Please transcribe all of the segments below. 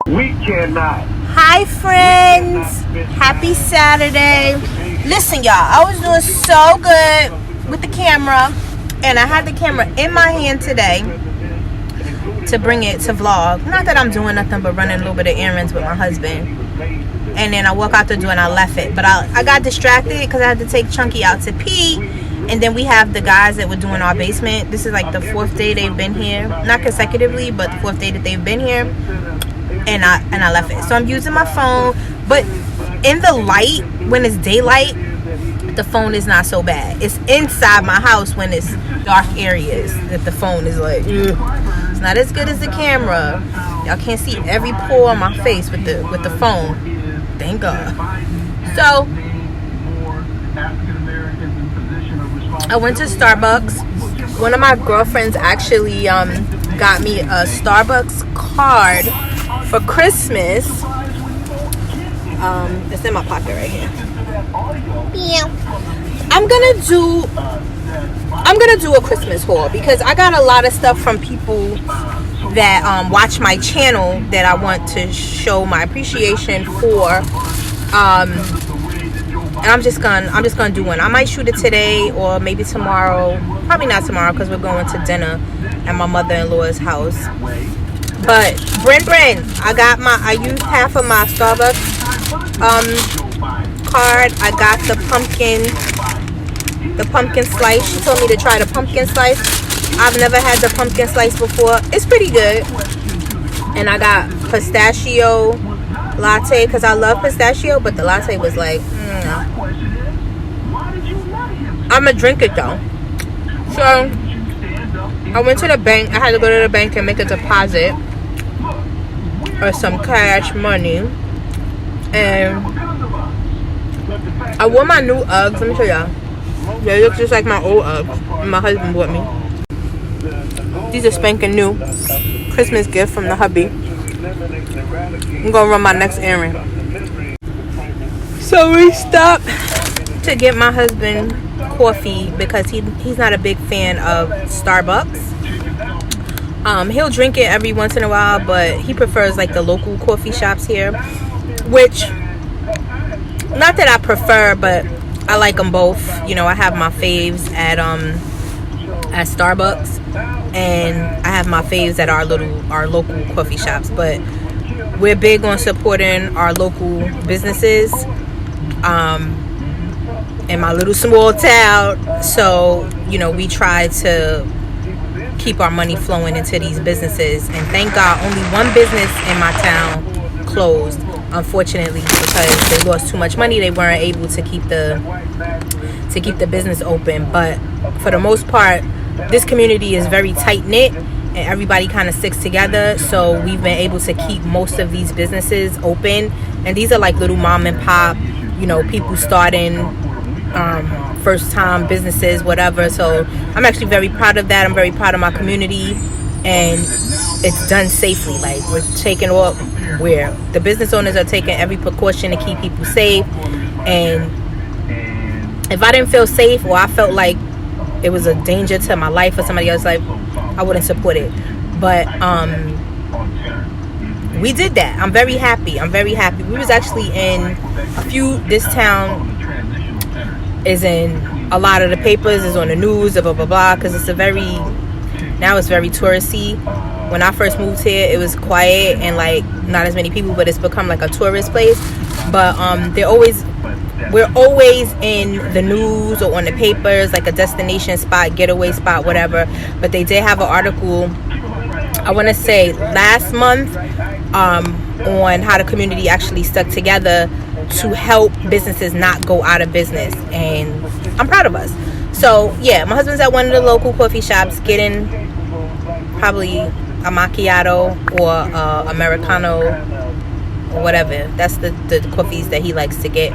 We cannot. Hi friends, happy Saturday. Listen y'all, I was doing so good with the camera, and I had the camera in my hand today to bring it to vlog. Not that I'm doing nothing but running a little bit of errands with my husband, and then I walk out the door and I left it, but I got distracted because I had to take Chunky out to pee. And then we have the guys that were doing our basement. This is like the 4th day they've been here, not consecutively, but the 4th day that they've been here. And I left it. So I'm using my phone, but in the light, when it's daylight, the phone is not so bad. It's inside my house when it's dark areas that the phone is like, ugh. It's not as good as the camera. Y'all can't see every pore on my face with the phone. Thank God. So I went to Starbucks. One of my girlfriends actually got me a Starbucks card for Christmas. It's in my pocket right here. Yeah. I'm gonna do a Christmas haul because I got a lot of stuff from people that watch my channel that I want to show my appreciation for. And I'm just gonna do one. I might shoot it today or maybe tomorrow. Probably not tomorrow because we're going to dinner at my mother-in-law's house. But Bryn, I used half of my Starbucks card. I got the pumpkin slice. She told me to try the pumpkin slice. I've never had the pumpkin slice before. It's pretty good. And I got pistachio latte because I love pistachio, but the latte was like, I'm gonna drink it though. So I went to the bank. I had to go to the bank and make a deposit or some cash money, and I wore my new Uggs. Let me show y'all. They look just like my old Uggs my husband bought me. These are spanking new. Christmas gift from the hubby. I'm gonna run my next errand. So we stopped to get my husband coffee because he's not a big fan of Starbucks. He'll drink it every once in a while, but he prefers like the local coffee shops here, which not that I prefer, but I like them both. You know, I have my faves at Starbucks, and I have my faves at our local coffee shops. But we're big on supporting our local businesses in my little small town. So, you know, we try to keep our money flowing into these businesses. And thank God only one business in my town closed, unfortunately, because they lost too much money. They weren't able to keep the business open. But for the most part, this community is very tight-knit and everybody kind of sticks together. So we've been able to keep most of these businesses open. And these are like little mom and pop, you know, people starting first time businesses, whatever. So I'm actually very proud of that. I'm very proud of my community, and it's done safely. Like, we're taking off where the business owners are taking every precaution to keep people safe. And if I didn't feel safe, or I felt like it was a danger to my life or somebody else's life, I wouldn't support it. But we did that. I'm very happy. We was actually in this town is in a lot of the papers, is on the news, blah blah blah, because it's very touristy. When I first moved here, it was quiet and like not as many people, but it's become like a tourist place. But we're always in the news or on the papers, like a destination spot, getaway spot, whatever. But they did have an article, I want to say last month, on how the community actually stuck together to help businesses not go out of business, and I'm proud of us. So yeah, my husband's at one of the local coffee shops getting probably a macchiato or Americano or whatever. That's the coffees that he likes to get.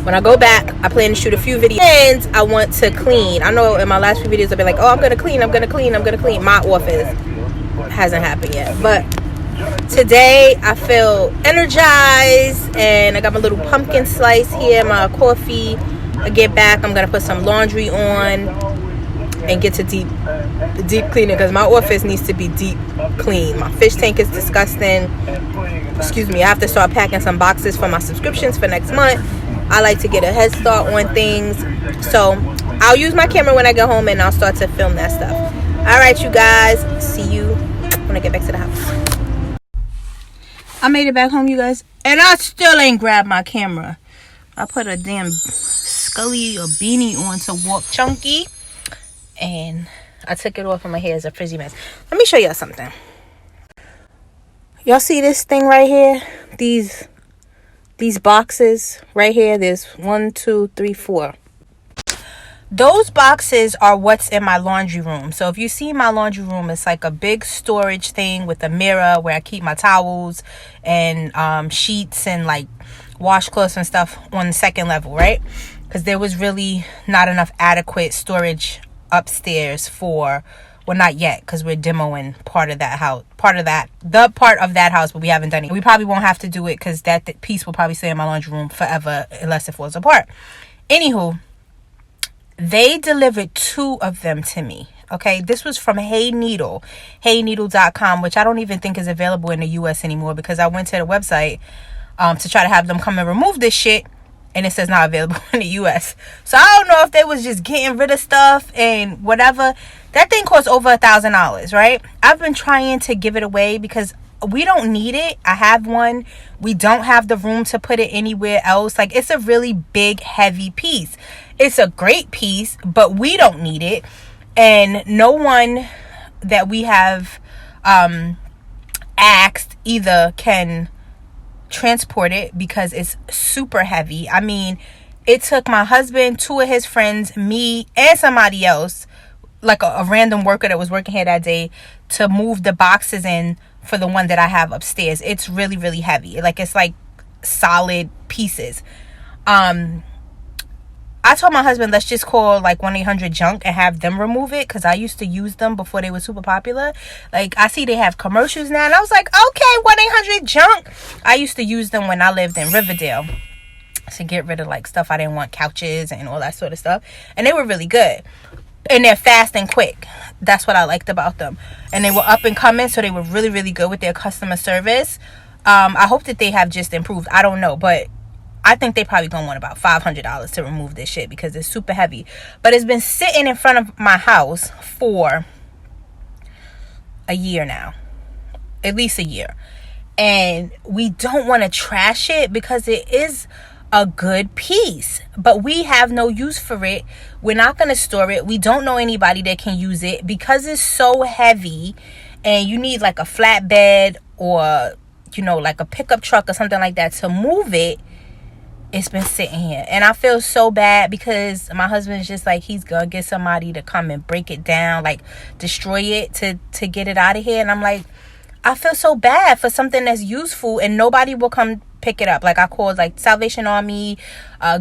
When I go back, I plan to shoot a few videos, and I want to clean. I know in my last few videos I've been like, oh, I'm gonna clean my office. Hasn't happened yet, but today I feel energized, and I got my little pumpkin slice here, my coffee. I get back, I'm gonna put some laundry on and get to deep deep cleaning because my office needs to be deep clean. My fish tank is disgusting. Excuse me. I have to start packing some boxes for my subscriptions for next month. I like to get a head start on things. So I'll use my camera when I get home and I'll start to film that stuff. All right, you guys. See you when I get back to the house. I made it back home, you guys. And I still ain't grabbed my camera. I put a damn Scully or beanie on to walk chunky. And I took it off and my hair is a frizzy mess. Let me show y'all something. Y'all see this thing right here? These boxes right here. There's 1, 2, 3, 4. Those boxes are what's in my laundry room. So if you see my laundry room, it's like a big storage thing with a mirror where I keep my towels and sheets and like washcloths and stuff on the second level, right? Because there was really not enough adequate storage upstairs for, well, not yet, because we're demoing part of that house, the part of that house, but we haven't done it. We probably won't have to do it because that piece will probably stay in my laundry room forever unless it falls apart. Anywho, they delivered 2 of them to me. Okay, this was from heyneedle.com, which I don't even think is available in the US anymore because I went to the website to try to have them come and remove this shit, and it says not available in the US. So I don't know if they was just getting rid of stuff and whatever. That thing costs over $1,000, right? I've been trying to give it away because we don't need it. I have one. We don't have the room to put it anywhere else. Like, it's a really big, heavy piece. It's a great piece, but we don't need it. And no one that we have asked either can transport it because it's super heavy. I mean, it took my husband, 2 of his friends, me, and somebody else, like a random worker that was working here that day, to move the boxes in for the one that I have upstairs. It's really, really heavy. Like, it's like solid pieces. I told my husband, let's just call like 1-800-JUNK and have them remove it, because I used to use them before they were super popular. Like, I see they have commercials now, and I was like, okay, 1-800-JUNK. I used to use them when I lived in Riverdale to get rid of like stuff I didn't want, couches and all that sort of stuff, and they were really good. And they're fast and quick. That's what I liked about them. And they were up and coming, so they were really, really good with their customer service. I hope that they have just improved. I don't know, but I think they probably gonna want about $500 to remove this shit because it's super heavy. But it's been sitting in front of my house for a year now. At least a year. And we don't want to trash it because it is a good piece, but we have no use for it. We're not going to store it. We don't know anybody that can use it because it's so heavy, and you need like a flatbed or, you know, like a pickup truck or something like that to move it. It's been sitting here, and I feel so bad because my husband's just like, he's gonna get somebody to come and break it down, like destroy it to get it out of here. And I'm like, I feel so bad for something that's useful and nobody will come pick it up. Like, I called like Salvation Army,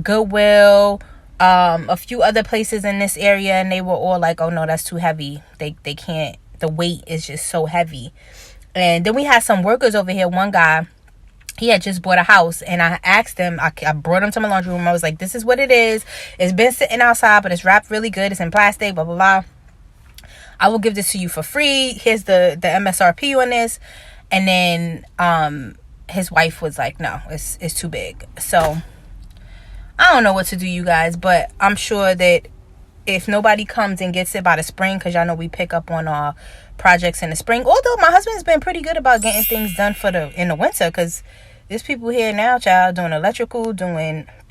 Goodwill, a few other places in this area, and they were all like, oh no, that's too heavy. They can't, the weight is just so heavy. And then we had some workers over here. One guy, he had just bought a house, and I asked him, I brought him to my laundry room. I was like, this is what it is. It's been sitting outside, but it's wrapped really good. It's in plastic, blah, blah, blah. I will give this to you for free. Here's the MSRP on this. And then his wife was like, no, it's too big. So I don't know what to do, you guys, but I'm sure that if nobody comes and gets it by the spring, because y'all know we pick up on our projects in the spring. Although my husband's been pretty good about getting things done in the winter, because there's people here now, child, doing electrical,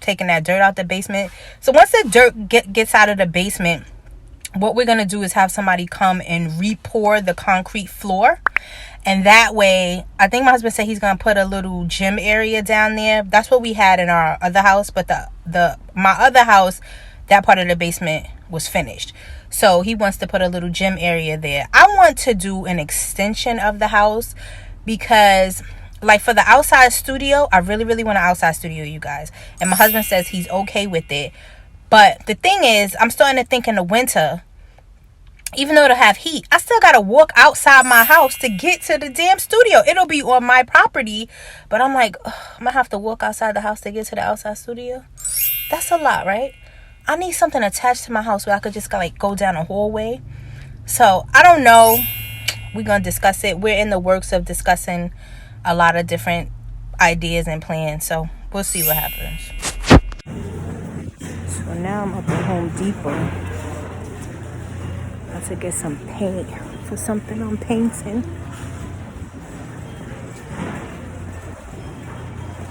taking that dirt out the basement. So once the dirt gets out of the basement, what we're going to do is have somebody come and re-pour the concrete floor. And that way, I think my husband said he's going to put a little gym area down there. That's what we had in our other house. But my other house, that part of the basement was finished. So he wants to put a little gym area there. I want to do an extension of the house because, like, for the outside studio, I really, really want an outside studio, you guys. And my husband says he's okay with it. But the thing is, I'm starting to think in the winter, even though it'll have heat, I still got to walk outside my house to get to the damn studio. It'll be on my property, but I'm like, I'm going to have to walk outside the house to get to the outside studio. That's a lot, right? I need something attached to my house where I could just like go down a hallway. So I don't know. We're gonna discuss it. We're in the works of discussing a lot of different ideas and plans. So we'll see what happens. So now I'm up at Home Depot. I to get some paint for something I'm painting.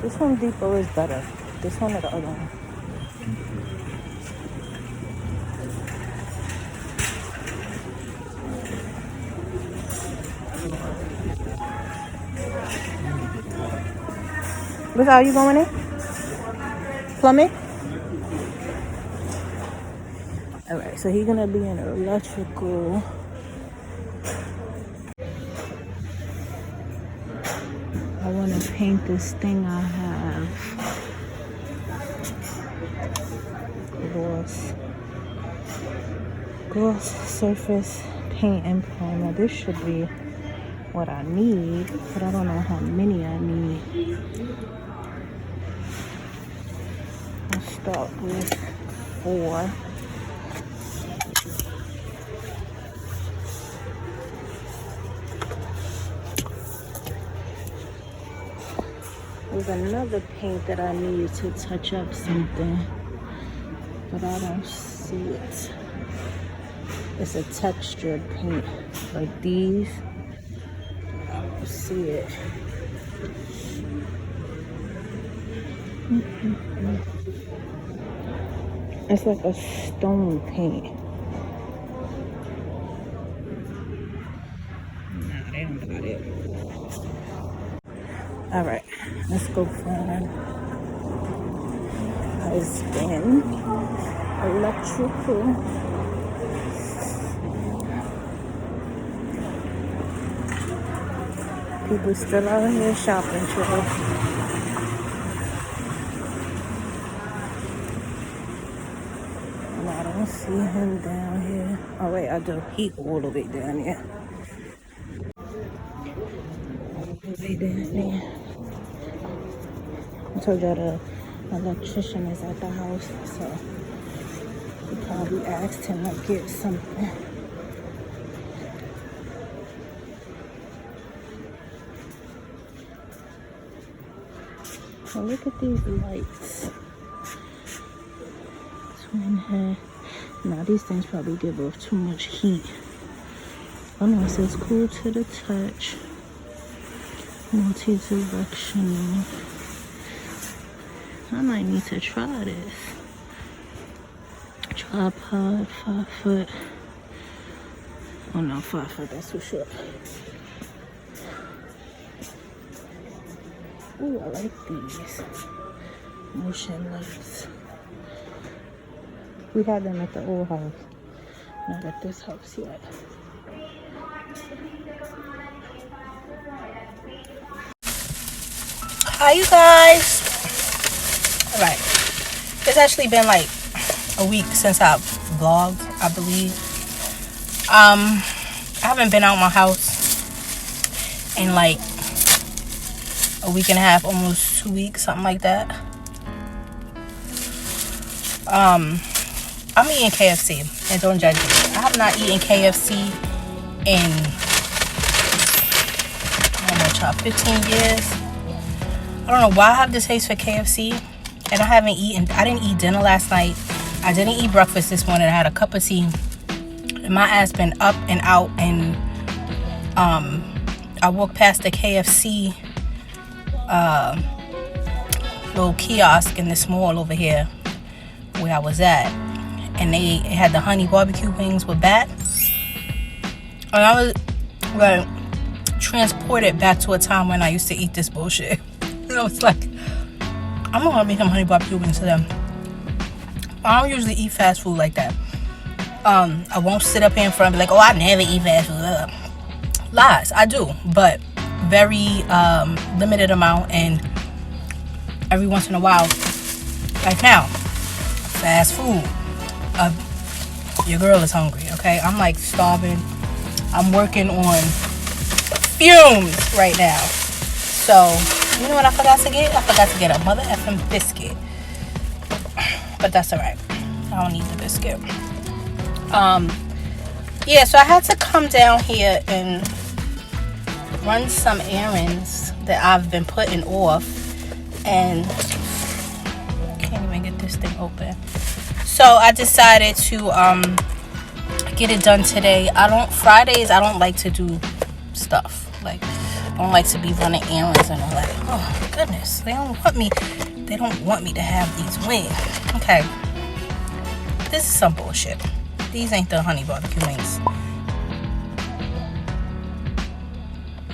This Home Depot is better. This one or the other one? What's how you going in? Plumbing? Alright, so he's gonna be in electrical. I wanna paint this thing I have. Gloss surface paint and primer. This should be what I need, but I don't know how many I need. I'll start with 4. There's another paint that I need to touch up something, but I don't see it. It's a textured paint, like these. I don't see it. It's like a stone paint. Nah, they don't got it. All right, let's go find husband electrical. People still out here shopping, child. I don't see him down here. Oh wait, I do. He all the way down here. All the way down there. I told y'all the electrician is at the house, so he probably asked him to get something. So look at these lights. Twin head. Now these things probably give off too much heat. Oh no, it says cool to the touch. Multi-directional. I might need to try this. Tripod, 5 foot. Oh no, 5 foot, that's too short. Ooh, I like these. Motion lights. We had them at the old house. Not at this house yet. Hi, you guys. All right. It's actually been like a week since I vlogged, I believe. I haven't been out my house in like a week and a half, almost 2 weeks, something like that. I'm eating KFC, and don't judge me. I have not eaten KFC in, I don't know, child, 15 years. I don't know why I have this taste for KFC, and I didn't eat dinner last night. I didn't eat breakfast this morning. I had a cup of tea, and my ass been up and out, and I walked past the KFC little kiosk in this mall over here where I was at, and they had the honey barbecue wings with bat, and I was like transported back to a time when I used to eat this bullshit. And I was like, I'm gonna make some honey barbecue wings to them. I don't usually eat fast food like that. I won't sit up here in front and be like, oh, I never eat fast food. Lies, I do, but very limited amount, and every once in a while. Like now, fast food. Your girl is hungry, okay? I'm like starving. I'm working on fumes right now. So, you know what I forgot to get? I forgot to get a mother effing biscuit. But that's alright. I don't need the biscuit. Yeah, so I had to come down here and run some errands that I've been putting off, and can't even get this thing open. So I decided to get it done today. Fridays I don't like to do stuff. Like, I don't like to be running errands and all that. Oh goodness, they don't want me to have these wings. Okay, this is some bullshit. These ain't the honey barbecue wings.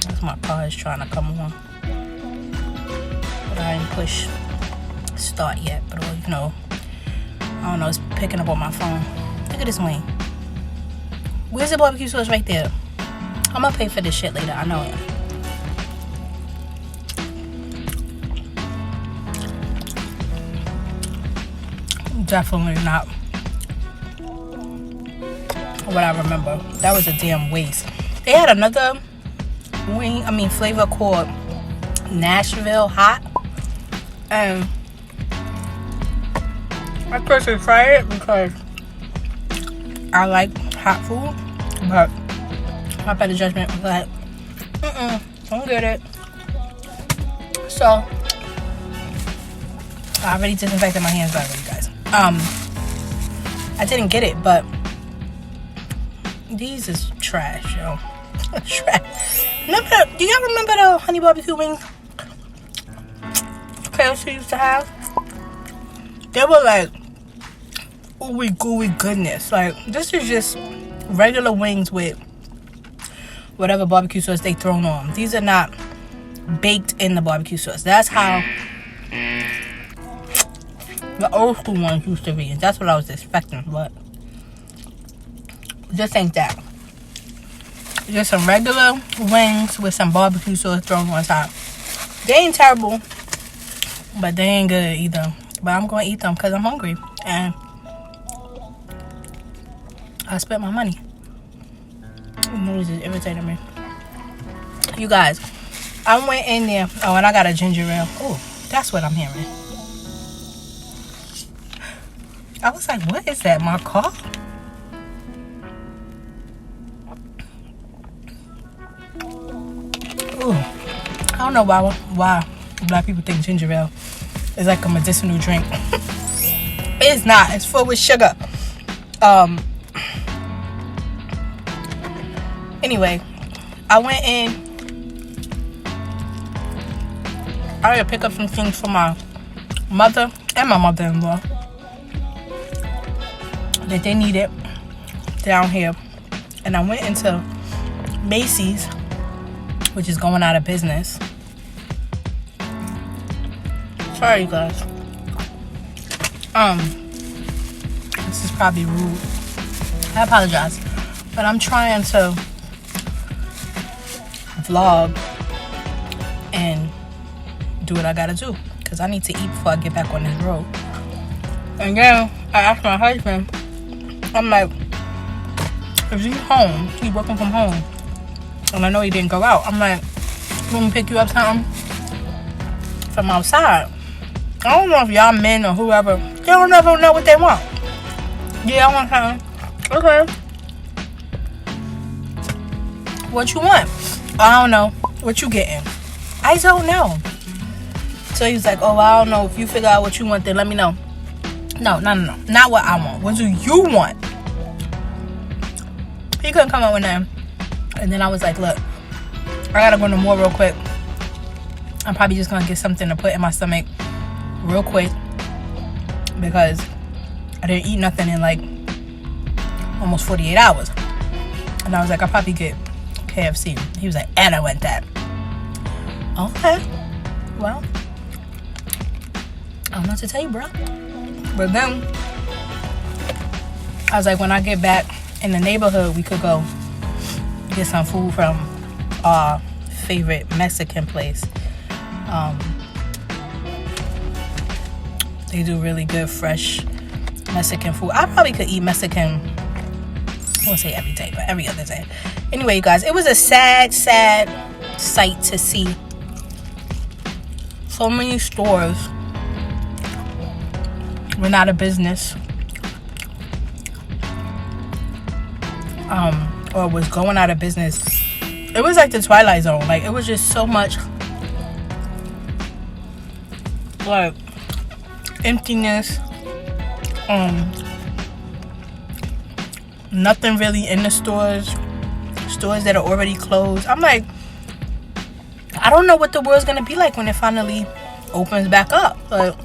That's my car is trying to come on, but I didn't push start yet. But I don't know, it's picking up on my phone. Look at this wing. Where's the barbecue sauce? Right there. I'm gonna pay for this shit later, I know it. Definitely not what I remember. That was a damn waste. They had another flavor called Nashville Hot, and I couldn't try it because I like hot food, but my better judgment was like, don't get it. So I already disinfected my hands already, guys. I didn't get it, but these is trash, yo. Trash. Do y'all remember the honey barbecue wings KFC used to have? They were like ooey gooey goodness. Like, this is just regular wings with whatever barbecue sauce they thrown on. These are not baked in the barbecue sauce. That's how the old school ones used to be, and that's what I was expecting, but this ain't that. Just some regular wings with some barbecue sauce thrown on top. They ain't terrible, but they ain't good either. But I'm gonna eat them because I'm hungry, and I spent my money. This is irritating me. You guys, I went in there. Oh, and I got a ginger ale. Oh, that's what I'm hearing. I was like, what is that, my car? Ooh, I don't know why black people think ginger ale is like a medicinal drink. It's not. It's full with sugar. Anyway, I went in. I had to pick up some things for my mother and my mother-in-law that they needed down here. And I went into Macy's, which is going out of business. Sorry, you guys. This is probably rude. I apologize. But I'm trying to vlog and do what I gotta do, because I need to eat before I get back on this road. And then I asked my husband, I'm like, if he's home, he's working from home, and I know he didn't go out, I'm like, let me pick you up something from outside. I don't know if y'all men or whoever, they don't ever know what they want. Yeah, I want something. Okay. What you want? I don't know. What you getting? I don't know. So he was like, oh, I don't know. If you figure out what you want, then let me know. No. Not what I want. What do you want? He couldn't come up with that. And then I was like, look, I gotta go to the mall real quick. I'm probably just gonna get something to put in my stomach real quick, because I didn't eat nothing in like almost 48 hours. And I was like, I'll probably get KFC. He was like, and I want that. Okay. Well, I don't know what to tell you, bro. But then I was like, when I get back in the neighborhood, we could go get some food from our favorite Mexican place. They do really good fresh Mexican food. I probably could eat Mexican, I won't say every day, but every other day. Anyway, you guys, it was a sad sight to see so many stores went out of business. or was going out of business. It was like the Twilight Zone. Like, it was just so much like emptiness. Nothing really in the stores that are already closed. I'm like, I don't know what the world's gonna be like when it finally opens back up. Like,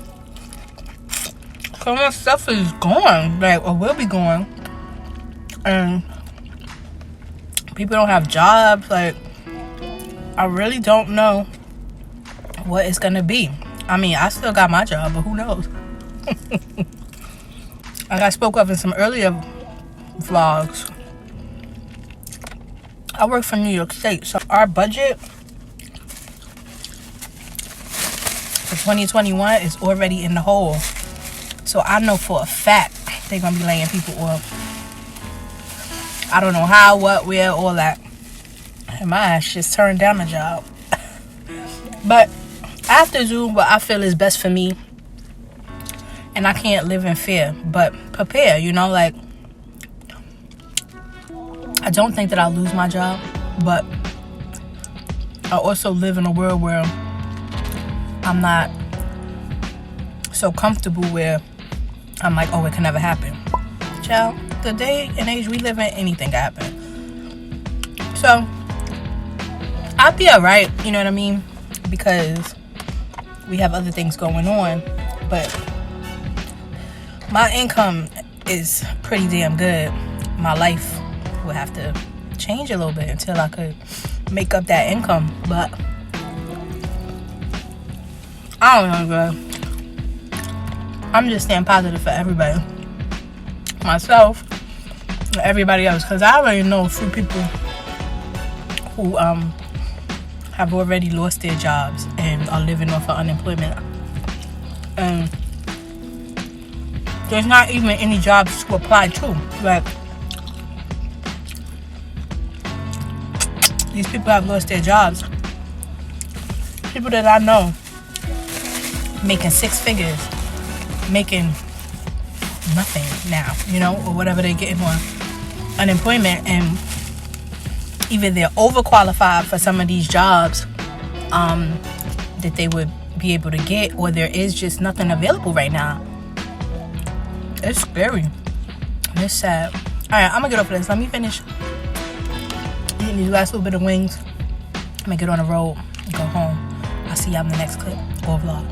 so much stuff is gone, like, or will be gone, and people don't have jobs. Like, I really don't know what it's gonna be. I mean, I still got my job, but who knows? Like I spoke of in some earlier vlogs, I work for New York State, so our budget for 2021 is already in the hole. So I know for a fact they're gonna be laying people off. I don't know how, what, where, all that. And my ass just turned down the job. But I have to do what I feel is best for me. And I can't live in fear, but prepare, you know, like, I don't think that I'll lose my job, but I also live in a world where I'm not so comfortable where I'm like, oh, it can never happen. Child, the day and age we live in, anything can happen. So I'll be alright, you know what I mean? Because we have other things going on, but my income is pretty damn good. My life will have to change a little bit until I could make up that income, but I don't know, girl. I'm just staying positive for everybody, myself, and everybody else, because I already know a few people who have already lost their jobs and are living off of unemployment, and there's not even any jobs to apply to. Like, these people have lost their jobs. People that I know making 6 figures, making nothing now, you know, or whatever they're getting on unemployment, and either they're overqualified for some of these jobs that they would be able to get, or there is just nothing available right now. It's scary. It's sad. Alright, I'm gonna get off of this. Let me finish eating these last little bit of wings. I'm gonna get on the road and go home. I'll see y'all in the next clip or vlog.